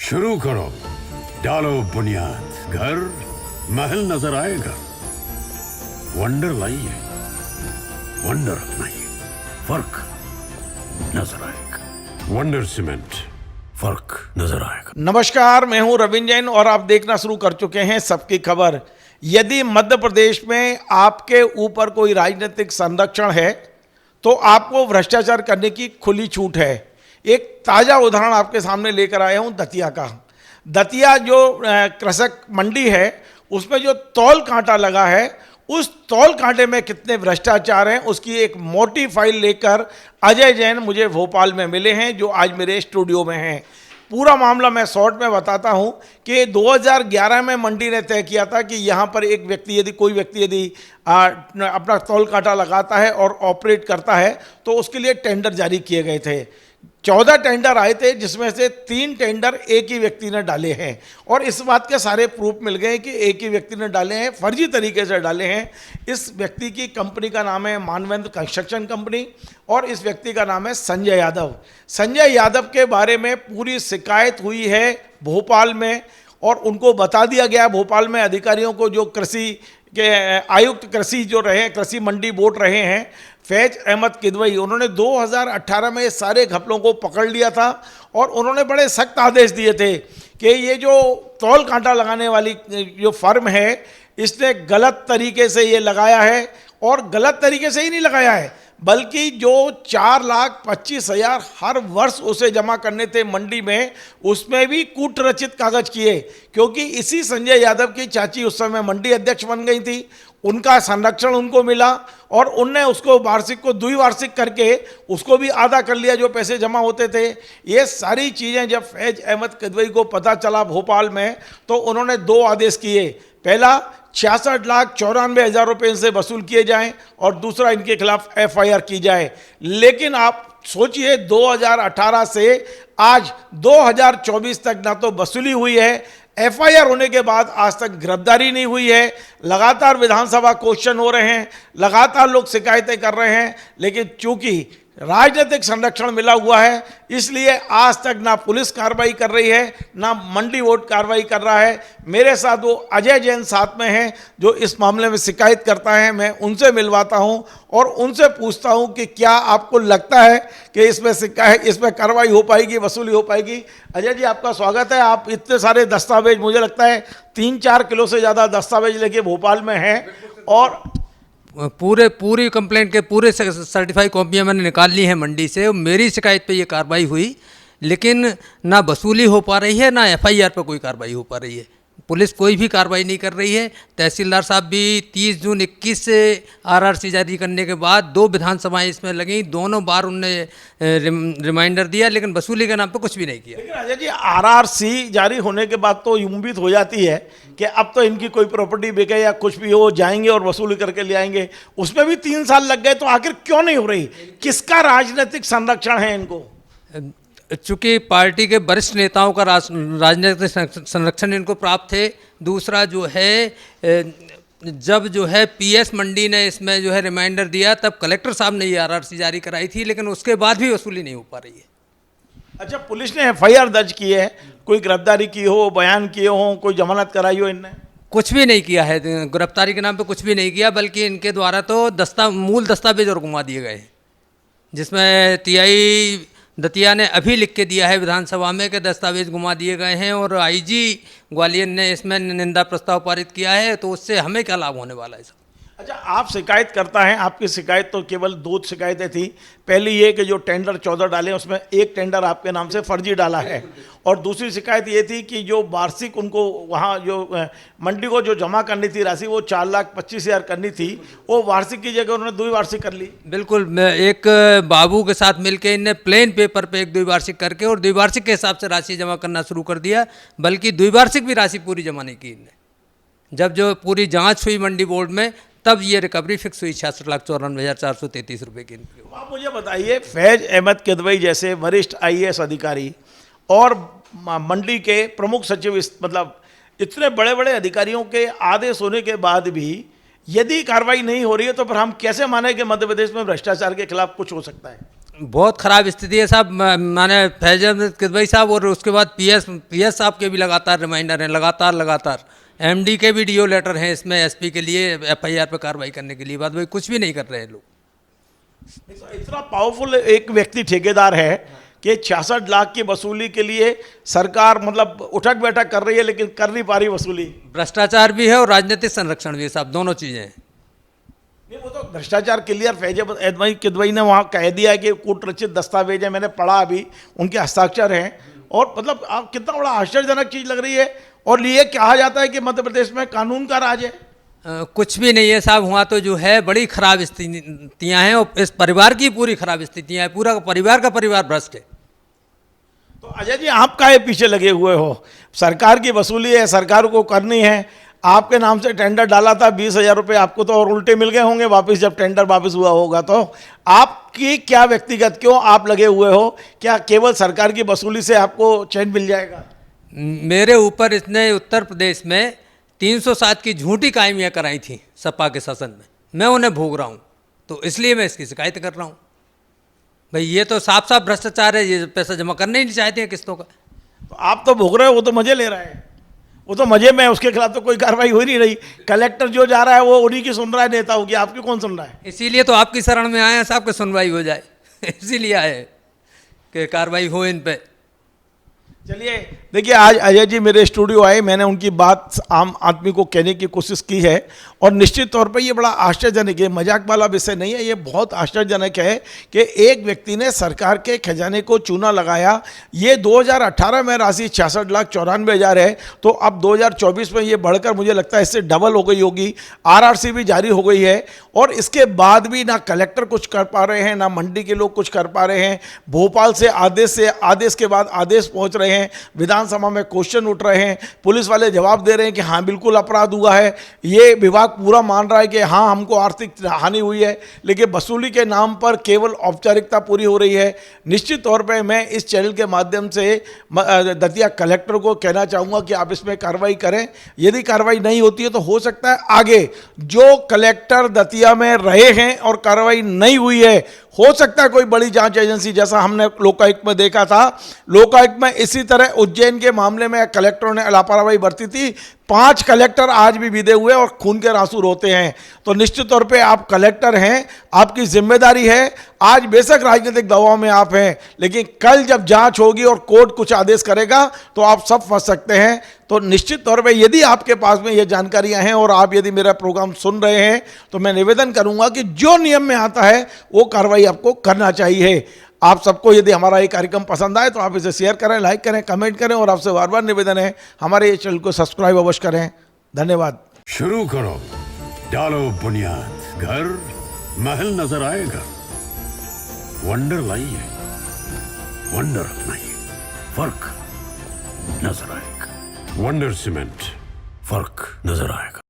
शुरू करो, डालो बुनियाद, घर महल नजर आएगा। वंडर लाइए, वंडर अपनाइए, फर्क नजर आएगा। वंडर सीमेंट, फर्क नजर आएगा। नमस्कार, मैं हूं रविंद्र जैन और आप देखना शुरू कर चुके हैं सबकी खबर। यदि मध्य प्रदेश में आपके ऊपर कोई राजनीतिक संरक्षण है तो आपको भ्रष्टाचार करने की खुली छूट है। एक ताज़ा उदाहरण आपके सामने लेकर आया हूं दतिया का। दतिया जो कृषक मंडी है उसमें जो तौल कांटा लगा है, उस तौल कांटे में कितने भ्रष्टाचार हैं उसकी एक मोटी फाइल लेकर अजय जैन मुझे भोपाल में मिले हैं, जो आज मेरे स्टूडियो में हैं। पूरा मामला मैं शॉर्ट में बताता हूं कि 2011 में मंडी ने तय किया था कि यहां पर एक व्यक्ति कोई व्यक्ति यदि अपना तौल कांटा लगाता है और ऑपरेट करता है तो उसके लिए टेंडर जारी किए गए थे। 14 टेंडर आए थे जिसमें से 3 टेंडर एक ही व्यक्ति ने डाले हैं और इस बात के सारे प्रूफ मिल गए कि एक ही व्यक्ति ने डाले हैं, फर्जी तरीके से डाले हैं। इस व्यक्ति की कंपनी का नाम है मानवेंद्र कंस्ट्रक्शन कंपनी और इस व्यक्ति का नाम है संजय यादव। संजय यादव के बारे में पूरी शिकायत हुई है भोपाल में और उनको बता दिया गया भोपाल में अधिकारियों को, जो कृषि के आयुक्त कृषि जो रहे, कृषि मंडी बोर्ड रहे हैं फैज अहमद किदवई, उन्होंने 2018 में सारे घपलों को पकड़ लिया था और उन्होंने बड़े सख्त आदेश दिए थे कि ये जो तौल कांटा लगाने वाली जो फर्म है इसने गलत तरीके से ये लगाया है और गलत तरीके से ही नहीं लगाया है बल्कि जो 4,25,000 हर वर्ष उसे जमा करने थे मंडी में, उसमें भी कूटरचित कागज किए। क्योंकि इसी संजय यादव की चाची उस समय मंडी अध्यक्ष बन गई थी, उनका संरक्षण उनको मिला और उनने उसको वार्षिक को द्विवार्षिक करके उसको भी आधा कर लिया जो पैसे जमा होते थे। ये सारी चीज़ें जब फैज अहमद किदवई को पता चला भोपाल में तो उन्होंने 2 आदेश किए। पहला, 66,94,000 रुपये इनसे वसूल किए जाएं और दूसरा, इनके खिलाफ FIR की जाए। लेकिन आप सोचिए 2018 से आज 2024 तक ना तो वसूली हुई है, FIR होने के बाद आज तक गिरफ्तारी नहीं हुई है। लगातार विधानसभा क्वेश्चन हो रहे हैं, लगातार लोग शिकायतें कर रहे हैं, लेकिन चूंकि राजनीतिक संरक्षण मिला हुआ है इसलिए आज तक ना पुलिस कार्रवाई कर रही है ना मंडी बोर्ड कार्रवाई कर रहा है। मेरे साथ वो अजय जैन साथ में हैं जो इस मामले में शिकायत करता है। मैं उनसे मिलवाता हूं और उनसे पूछता हूं कि क्या आपको लगता है कि इसमें कार्रवाई हो पाएगी, वसूली हो पाएगी। अजय जी, आपका स्वागत है। आप इतने सारे दस्तावेज, मुझे लगता है 3-4 किलो से ज़्यादा दस्तावेज लेके भोपाल में हैं और पूरी कंप्लेंट के पूरे सर्टिफाइड कॉपियाँ मैंने निकाल ली हैं मंडी से। मेरी शिकायत पे ये कार्रवाई हुई, लेकिन ना वसूली हो पा रही है ना FIR पे कोई कार्रवाई हो पा रही है। पुलिस कोई भी कार्रवाई नहीं कर रही है। तहसीलदार साहब भी 30 जून 21 से RRC जारी करने के बाद 2 विधानसभाएं इसमें लगीं, दोनों बार उनने रिमाइंडर दिया लेकिन वसूली के नाम पे कुछ भी नहीं किया। लेकिन अजय जी, RRC जारी होने के बाद तो उम्मीद हो जाती है कि अब तो इनकी कोई प्रॉपर्टी बिके या कुछ भी हो, जाएंगे और वसूली करके ले आएंगे। उसमें भी 3 साल लग गए, तो आखिर क्यों नहीं हो रही? किसका राजनीतिक संरक्षण है इनको? चूँकि पार्टी के वरिष्ठ नेताओं का राजनीतिक संरक्षण इनको प्राप्त थे। दूसरा जो है, जब जो है PS मंडी ने इसमें जो है रिमाइंडर दिया तब कलेक्टर साहब ने ये RRC जारी कराई थी, लेकिन उसके बाद भी वसूली नहीं हो पा रही है। अच्छा, पुलिस ने FIR दर्ज की है, कोई गिरफ्तारी की हो, बयान किए हो, कोई जमानत कराई हो? इनने कुछ भी नहीं किया है। गिरफ्तारी के नाम पे कुछ भी नहीं किया, बल्कि इनके द्वारा तो मूल दस्तावेज और घुमा दिए गए, जिसमें TI दतिया ने अभी लिख के दिया है विधानसभा में कि दस्तावेज घुमा दिए गए हैं और IG ग्वालियर ने इसमें निंदा प्रस्ताव पारित किया है। तो उससे हमें क्या लाभ होने वाला है? अच्छा, आप शिकायत करता है, आपकी शिकायत तो केवल 2 शिकायतें थी। पहली ये कि जो टेंडर 14 डाले उसमें एक टेंडर आपके नाम से फर्जी डाला है और दूसरी शिकायत ये थी कि जो वार्षिक उनको वहाँ जो मंडी को जो जमा करनी थी राशि, वो 4,25,000 करनी थी, वो वार्षिक की जगह उन्होंने द्विवार्षिक कर ली। बिल्कुल, एक बाबू के साथ मिलकर इनने प्लेन पेपर पे एक द्विवार्षिक करके और द्विवार्षिक के हिसाब से राशि जमा करना शुरू कर दिया, बल्कि द्विवार्षिक भी राशि पूरी जमा नहीं की इनने। जब जो पूरी जाँच हुई मंडी बोर्ड में तब ये रिकवरी फिक्स हुई 66,94,433 रुपये की। आप मुझे बताइए, फैज अहमद किदवई जैसे वरिष्ठ IAS अधिकारी और मंडी के प्रमुख सचिव, मतलब इतने बड़े बड़े अधिकारियों के आदेश होने के बाद भी यदि कार्रवाई नहीं हो रही है तो फिर हम कैसे माने कि मध्य प्रदेश में भ्रष्टाचार के खिलाफ कुछ हो सकता है? बहुत ख़राब स्थिति है साहब। माने फैजल किदवई साहब और उसके बाद पीएस साहब के भी लगातार रिमाइंडर हैं, लगातार एमडी के भी डीओ लेटर हैं इसमें, एसपी के लिए एफआईआर पे कार्रवाई करने के लिए। बात भाई कुछ भी नहीं कर रहे हैं लोग। इतना पावरफुल एक व्यक्ति ठेकेदार है कि 66 लाख की वसूली के लिए सरकार मतलब उठक बैठक कर रही है लेकिन कर नहीं पा रही वसूली। भ्रष्टाचार भी है और राजनीतिक संरक्षण भी है साहब, दोनों चीज़ें हैं। नहीं, वो तो भ्रष्टाचार क्लियर फैजल किदवई ने वहाँ कह दिया है कि कूटरचित दस्तावेज है, मैंने पढ़ा अभी, उनके हस्ताक्षर हैं। और मतलब आप कितना बड़ा आश्चर्यजनक चीज़ लग रही है। और ये कहा जाता है कि मध्य प्रदेश में कानून का राज है। कुछ भी नहीं है साहब, वहाँ तो जो है बड़ी खराब स्थितियाँ हैं और इस परिवार की पूरी खराब स्थितियाँ हैं, पूरा परिवार का परिवार भ्रष्ट है। तो अजय जी, आप काहे पीछे लगे हुए हो? सरकार की वसूली है, सरकार को करनी है। आपके नाम से टेंडर डाला था 20,000 रुपये, आपको तो और उल्टे मिल गए होंगे वापस जब टेंडर वापस हुआ होगा। तो आपकी क्या व्यक्तिगत क्यों आप लगे हुए हो? क्या केवल सरकार की वसूली से आपको चैन मिल जाएगा? मेरे ऊपर इसने उत्तर प्रदेश में 307 की झूठी कायमियाँ कराई थी सपा के शासन में, मैं उन्हें भोग रहा हूँ, तो इसलिए मैं इसकी शिकायत कर रहा हूँ। भाई ये तो साफ साफ भ्रष्टाचार है, ये पैसा जमा करना ही नहीं चाहते हैं किस्तों का। तो आप तो भोग रहे हो, वो तो मजे ले रहा है, वो तो मजे में, उसके खिलाफ तो कोई कार्रवाई हो नहीं रही। कलेक्टर जो जा रहा है वो उन्हीं की सुन रहा है, नेताओं की, आपकी कौन सुन रहा है? इसीलिए तो आपकी शरण में आए हैं साहब कि सुनवाई हो जाए इसीलिए आए हैं कि कार्रवाई हो इन पे। चलिए देखिए, आज अजय जी मेरे स्टूडियो आए, मैंने उनकी बात आम आदमी को कहने की कोशिश की है और निश्चित तौर पे ये बड़ा आश्चर्यजनक है, मजाक वाला विषय नहीं है, ये बहुत आश्चर्यजनक है कि एक व्यक्ति ने सरकार के खजाने को चूना लगाया। ये 2018 में राशि 66,94,000 है, तो अब 2024 में ये बढ़कर मुझे लगता है इससे डबल हो गई होगी। आरआरसी भी जारी हो गई है और इसके बाद भी ना कलेक्टर कुछ कर पा रहे हैं, ना मंडी के लोग कुछ कर पा रहे हैं। भोपाल से आदेश के बाद आदेश पहुँच रहे हैं, विधानसभा में क्वेश्चन उठ रहे हैं, पुलिस वाले जवाब दे रहे हैं कि हाँ बिल्कुल अपराध हुआ है, ये विभाग पूरा मान रहा है कि हाँ हमको आर्थिक हानि हुई है, लेकिन वसूली के नाम पर केवल औपचारिकता पूरी हो रही है। निश्चित तौर पे मैं इस चैनल के माध्यम से दतिया कलेक्टर को कहना चाहूँगा कि आप इसमें कार्रवाई करें। यदि कार्रवाई नहीं होती है तो हो सकता है आगे जो कलेक्टर दतिया में रहे हैं और कार्रवाई नहीं हुई है, हो सकता है कोई बड़ी जांच एजेंसी, जैसा हमने लोकायुक्त में देखा था, लोकायुक्त में इसी तरह उज्जैन के मामले में कलेक्टरों ने लापरवाही बरती थी, 5 कलेक्टर आज भी विदे हुए और खून के आंसू रोते हैं। तो निश्चित तौर पे आप कलेक्टर हैं, आपकी जिम्मेदारी है। आज बेशक राजनीतिक दबाव में आप हैं, लेकिन कल जब जांच होगी और कोर्ट कुछ आदेश करेगा तो आप सब फंस सकते हैं। तो निश्चित तौर पे यदि आपके पास में ये जानकारियां हैं और आप यदि मेरा प्रोग्राम सुन रहे हैं तो मैं निवेदन करूंगा कि जो नियम में आता है वो कार्रवाई आपको करना चाहिए। आप सबको यदि हमारा ये कार्यक्रम पसंद आए तो आप इसे शेयर करें, लाइक करें, कमेंट करें और आपसे बार बार निवेदन है हमारे ये चैनल को सब्सक्राइब अवश्य करें। धन्यवाद। शुरू करो, डालो बुनियाद, घर महल नजर आएगा। वंडर लाइए, वंडर अपनाइए, फर्क नजर आएगा। वंडर सीमेंट, फर्क नजर आएगा।